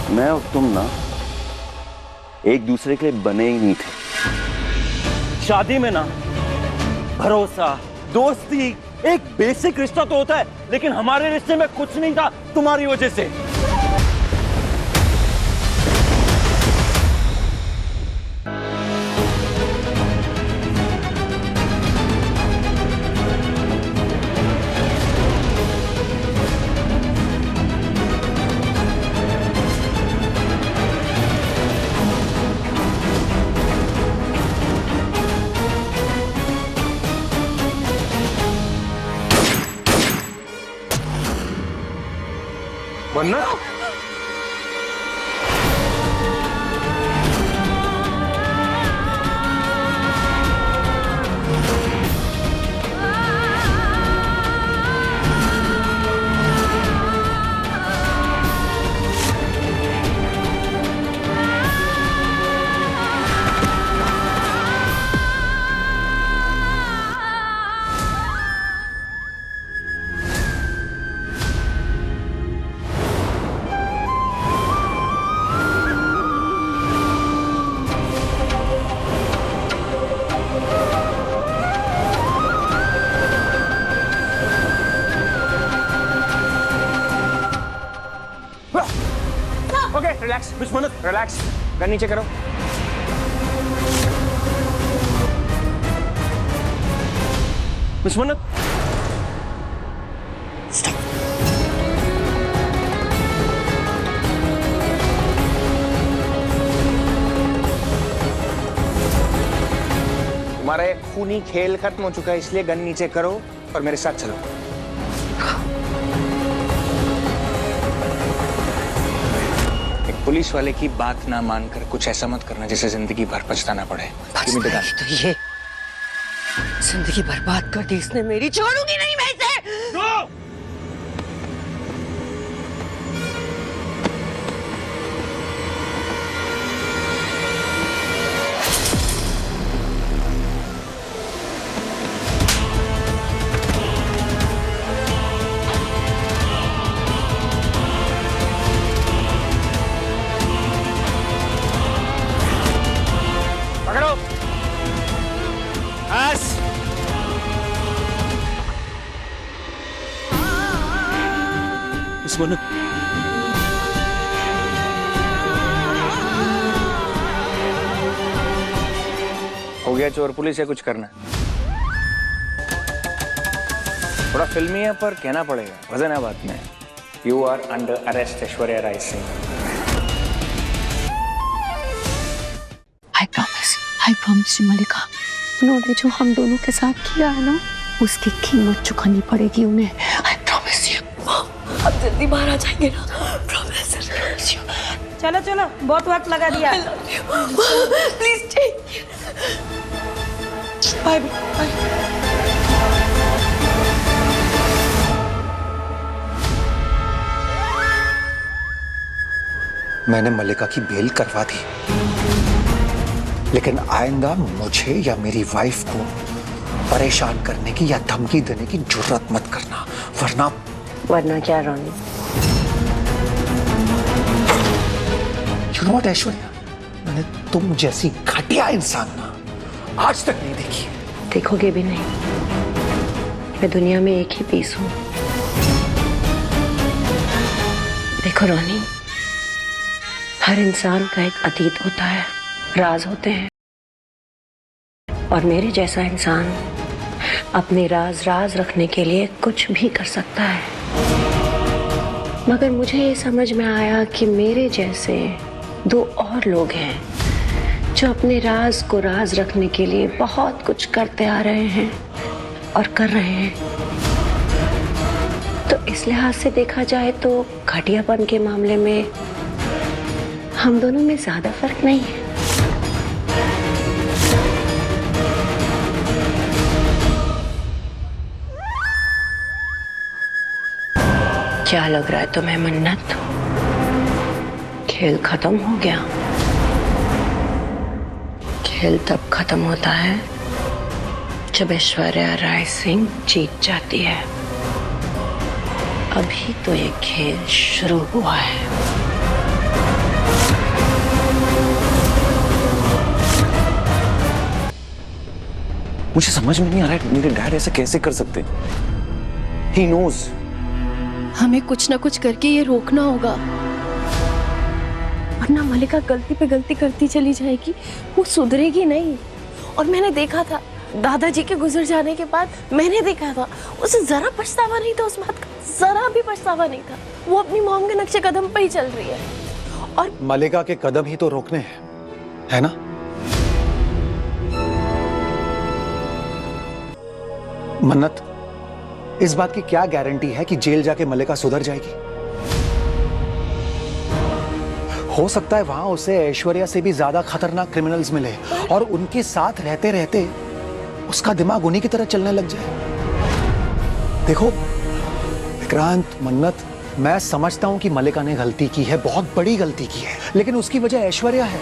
मैं और तुम ना एक दूसरे के लिए बने ही नहीं थे। शादी में ना भरोसा, दोस्ती, एक बेसिक रिश्ता तो होता है, लेकिन हमारे रिश्ते में कुछ नहीं था तुम्हारी वजह से। मन्नत, ओके रिलैक्स, बिस्मन्नत रिलैक्स, गन नीचे करो। बिस्मन्नत तुम्हारा एक खूनी खेल खत्म हो चुका है, इसलिए गन नीचे करो और मेरे साथ चलो। एक पुलिस वाले की बात ना मानकर कुछ ऐसा मत करना जिसे जिंदगी भर पछताना पड़े। तो ये जिंदगी बर्बाद कर दी इसने मेरी, छोड़ूंगी नहीं मैं इसे। पकड़ो। बस। बिस्मन्नत, हो गया चोर पुलिस है, कुछ करना। थोड़ा फिल्मी है पर कहना पड़ेगा, वजन है बात में। You are under arrest Aishwarya Rai Singh. I promise you Malika, उन्होंने जो हम दोनों के साथ किया है ना, उसकी कीमत चुकानी पड़ेगी उन्हें। आई प्रॉमिस यू। अब जल्दी बाहर आ जाएंगे ना, प्रॉमिस यू। चलो चलो, बहुत वक्त लगा दिया। Please take bye bye. मैंने मल्लिका की बेल करवा दी, लेकिन आइंदा मुझे या मेरी वाइफ को परेशान करने की या धमकी देने की जुर्रत मत करना, वरना क्या रोनी? यू नो व्हाट ऐश्वर्या, मैंने तुम जैसी घटिया इंसान ना आज तक नहीं देखी। देखोगे भी नहीं। मैं दुनिया में एक ही पीस हूँ। देखो रोनी, हर इंसान का एक अतीत होता है, राज होते हैं, और मेरे जैसा इंसान अपने राज रखने के लिए कुछ भी कर सकता है। मगर मुझे ये समझ में आया कि मेरे जैसे दो और लोग हैं जो अपने राज को राज रखने के लिए बहुत कुछ करते आ रहे हैं और कर रहे हैं। तो इस लिहाज से देखा जाए तो घटियापन के मामले में हम दोनों में ज्यादा फर्क नहीं है। क्या लग रहा है तुम्हें मन्नत? खेल खत्म हो गया। खेल तब खत्म होता है जब ऐश्वर्या राय सिंह जीत जाती है। अभी तो ये खेल शुरू हुआ है। मुझे समझ में नहीं आ रहा है मेरे डैड ऐसे कैसे कर सकते। He knows। हमें कुछ ना कुछ करके ये रोकना होगा, वरना मलिका गलती पे गलती करती चली जाएगी, वो सुधरेगी नहीं। और मैंने देखा था दादाजी के गुजर जाने के बाद, मैंने देखा था उसे जरा पछतावा नहीं था उस बात का, जरा भी पछतावा नहीं था। वो अपनी मॉम के नक्शे कदम पे ही चल रही है। और मलिका के कदम ही तो रोकने हैं, है ना? मन्नत, इस बात की क्या गारंटी है कि जेल जाके मलिका सुधर जाएगी? हो सकता है वहां उसे ऐश्वर्या से भी ज्यादा खतरनाक क्रिमिनल्स मिले और उनके साथ रहते रहते उसका दिमाग उन्हीं की तरह चलने लग जाए। देखो विक्रांत, मन्नत, मैं समझता हूं कि मलिका ने गलती की है, बहुत बड़ी गलती की है, लेकिन उसकी वजह ऐश्वर्या है।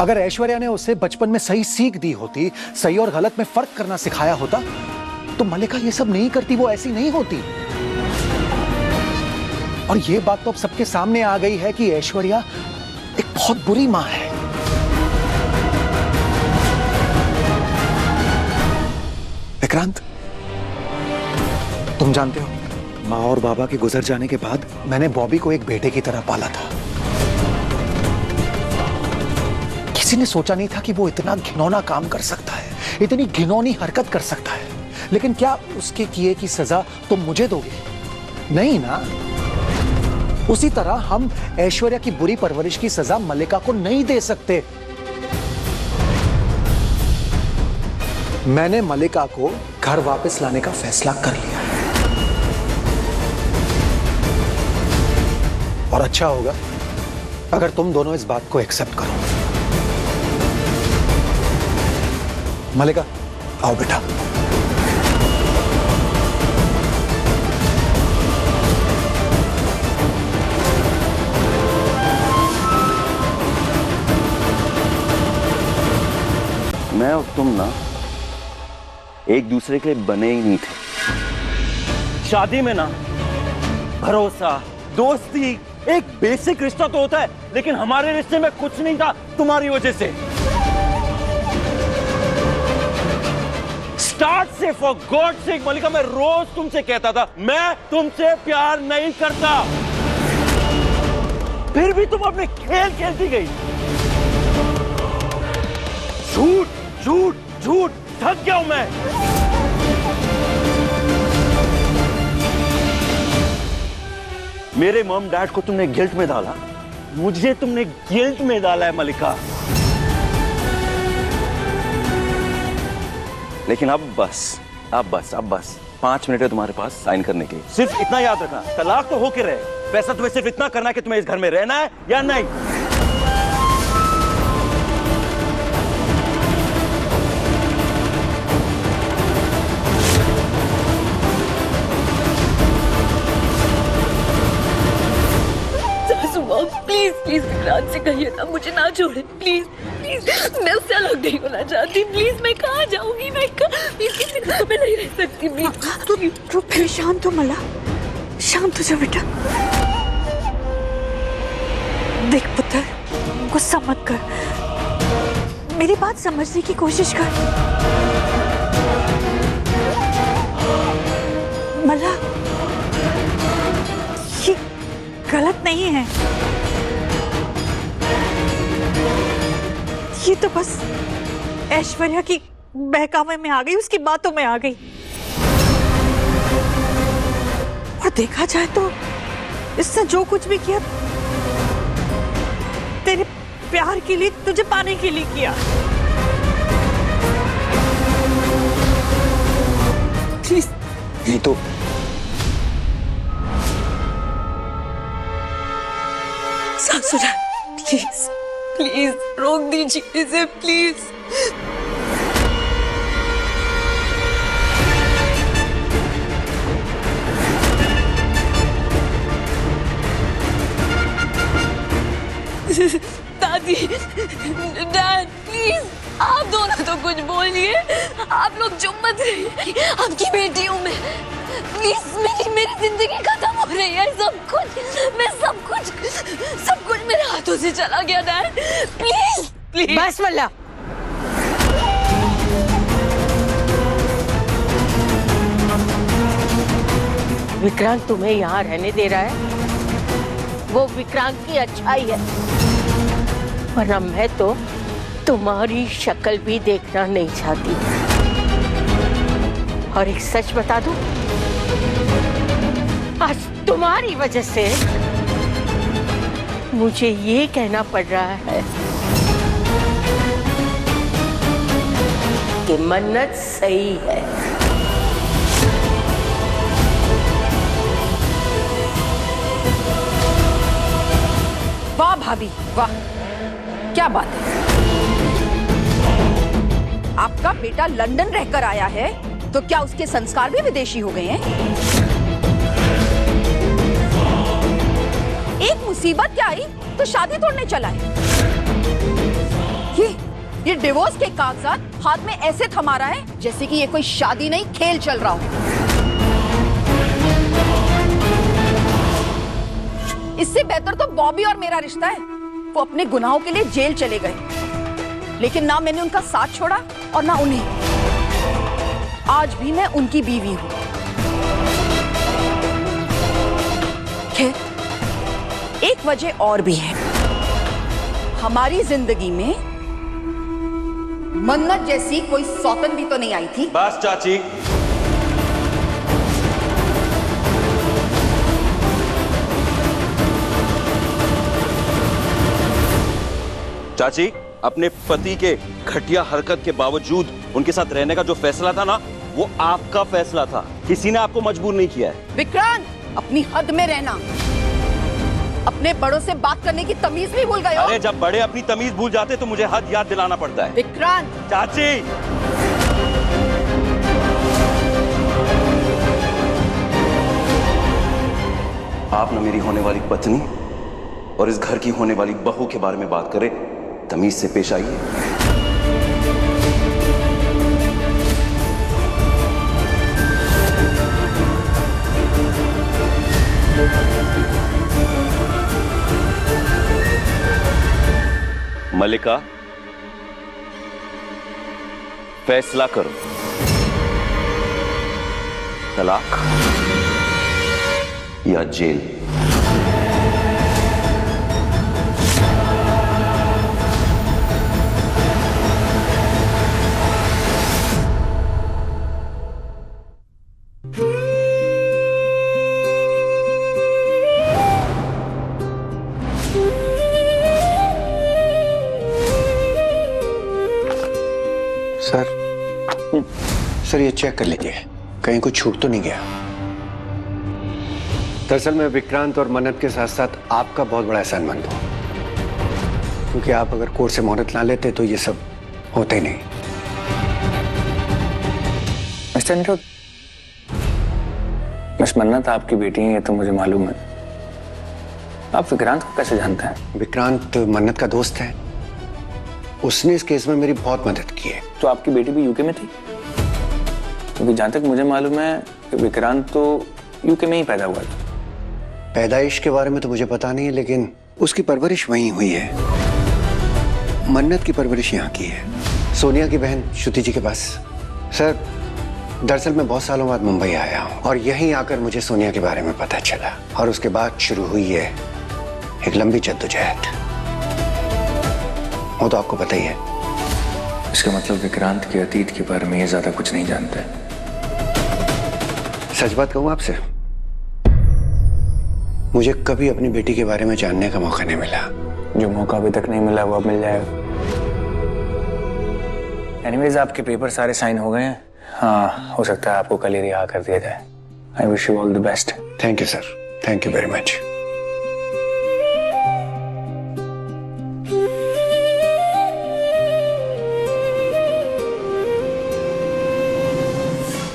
अगर ऐश्वर्या ने उसे बचपन में सही सीख दी होती, सही और गलत में फर्क करना सिखाया होता, तो मलिका ये सब नहीं करती, वो ऐसी नहीं होती। और ये बात तो अब सबके सामने आ गई है कि ऐश्वर्या एक बहुत बुरी मां है। विक्रांत, तुम जानते हो, माँ और बाबा के गुजर जाने के बाद मैंने बॉबी को एक बेटे की तरह पाला था। किसी ने सोचा नहीं था कि वो इतना घिनौना काम कर सकता है, इतनी घिनौनी हरकत कर सकता है। लेकिन क्या उसके किए की सजा तुम मुझे दोगे? नहीं ना। उसी तरह हम ऐश्वर्या की बुरी परवरिश की सजा मलिका को नहीं दे सकते। मैंने मलिका को घर वापस लाने का फैसला कर लिया है। और अच्छा होगा अगर तुम दोनों इस बात को एक्सेप्ट करो। मलिका, आओ बेटा। मैं और तुम ना एक दूसरे के लिए बने ही नहीं थे। शादी में ना भरोसा, दोस्ती, एक बेसिक रिश्ता तो होता है, लेकिन हमारे रिश्ते में कुछ नहीं था तुम्हारी वजह से। स्टार्ट से, फॉर गॉड सेक मलिका, मैं रोज तुमसे कहता था मैं तुमसे प्यार नहीं करता, फिर भी तुम अपने खेल खेलती गई। झूठ झूठ झूठ, थक गया हूं मैं। मेरे मॉम डैड को तुमने गिल्ट में डाला, मुझे तुमने गिल्ट में डाला है मलिका। लेकिन अब बस 5 मिनट है तुम्हारे पास साइन करने के लिए। सिर्फ इतना याद रखना, तलाक तो होके रहे, वैसा तुम्हें सिर्फ इतना करना है कि तुम्हें इस घर में रहना है या नहीं। प्लीज प्लीज विक्रांत से कहिए ना मुझे ना छोड़े, प्लीज प्लीज। मैं उससे अलग नहीं होना चाहती, प्लीज। मैं कहाँ जाऊंगी, मैं किसी घर में नहीं रह सकती, प्लीज। तू फिर शांत हो मला, शांत हो जा बेटा। देख पुत्र, गुस्सा मत कर, मेरी बात समझने की कोशिश कर। मला, ये गलत नहीं है, ये तो बस ऐश्वर्या की बहकावे में आ गई, उसकी बातों में आ गई। और देखा जाए तो इसने जो कुछ भी किया तेरे प्यार के लिए, तुझे पाने के लिए किया। प्लीज। नहीं तो सासुरा, प्लीज प्लीज रोक दीजिए इसे, प्लीज। दादी, डैड, प्लीज आप दोनों तो कुछ बोलिए, आप लोग चुप मत रहिए। आपकी बेटी हूँ मैं, प्लीज। मेरी जिंदगी खत्म हो रही है, सब कुछ मेरे हाथों से चला गया डैड, प्लीज प्लीज। बस मल्ला, विक्रांत तुम्हें यहाँ रहने दे रहा है वो विक्रांत की अच्छाई है, वरना मैं तो तुम्हारी शक्ल भी देखना नहीं चाहती। और एक सच बता दूं, आज तुम्हारी वजह से मुझे ये कहना पड़ रहा है कि मन्नत सही है। वाह भाभी वाह, क्या बात है। आपका बेटा लंदन रहकर आया है तो क्या उसके संस्कार भी विदेशी हो गए हैं? एक मुसीबत क्या आई तो शादी तोड़ने चला है। ये डिवोर्स के कागजात हाथ में ऐसे थमा रहा है जैसे कि ये कोई शादी नहीं खेल चल रहा हो। इससे बेहतर तो बॉबी और मेरा रिश्ता है। वो अपने गुनाहों के लिए जेल चले गए, लेकिन ना मैंने उनका साथ छोड़ा और ना उन्हें। आज भी मैं उनकी बीवी हूं। खैर, एक वजह और भी है। हमारी जिंदगी में मन्नत जैसी कोई सौतन भी तो नहीं आई थी। बस चाची, चाची, अपने पति के घटिया हरकत के बावजूद उनके साथ रहने का जो फैसला था ना, वो आपका फैसला था, किसी ने आपको मजबूर नहीं किया है। विक्रांत, अपनी हद में रहना। अपने बड़ों से बात करने की तमीज भी भूल गए हो। अरे जब बड़े अपनी तमीज भूल जाते तो मुझे हद याद दिलाना पड़ता है। विक्रांत, चाची, आप न मेरी होने वाली पत्नी और इस घर की होने वाली बहू के बारे में बात करें, तमीज से पेश आइए। मल्लिका, फैसला करो, तलाक या जेल। सर ये चेक कर लीजिए, कहीं कुछ छूट तो नहीं गया। दरअसल मैं विक्रांत और मन्नत के साथ साथ आपका बहुत बड़ा एहसानमंद हूं, क्योंकि आप अगर कोर्ट से मोहलत ना लेते तो ये सब होता ही नहीं। मिस्टर अनिरुद्ध, मिस मन्नत आपकी बेटी है, ये तो मुझे मालूम है। आप विक्रांत को कैसे जानते हैं? विक्रांत मन्नत का दोस्त है, उसने इस केस में मेरी बहुत मदद की है। तो आपकी बेटी भी यूके में थी? क्योंकि जहां तक मुझे मालूम है कि विक्रांत तो यूके में ही पैदा हुआ था। पैदाइश के बारे में तो मुझे पता नहीं है, लेकिन उसकी परवरिश वहीं हुई है। मन्नत की परवरिश यहाँ की है, सोनिया की बहन श्रुति जी के पास। सर, दरअसल मैं बहुत सालों बाद मुंबई आया हूँ और यहीं आकर मुझे सोनिया के बारे में पता चला, और उसके बाद शुरू हुई है एक लंबी जद्दोजहद। वो तो आपको पता ही है। इसका मतलब विक्रांत के अतीत के बारे में ये ज्यादा कुछ नहीं जानते। सच बात कहूँ आपसे, मुझे कभी अपनी बेटी के बारे में जानने का मौका नहीं मिला। जो मौका अभी तक नहीं मिला वो अब मिल जाएगा। एनीवेज, आपके पेपर सारे साइन हो गए हैं। हाँ, हो सकता है आपको कल ही रिहा कर दिया जाए। I wish you all the best. Thank you sir, thank you very much.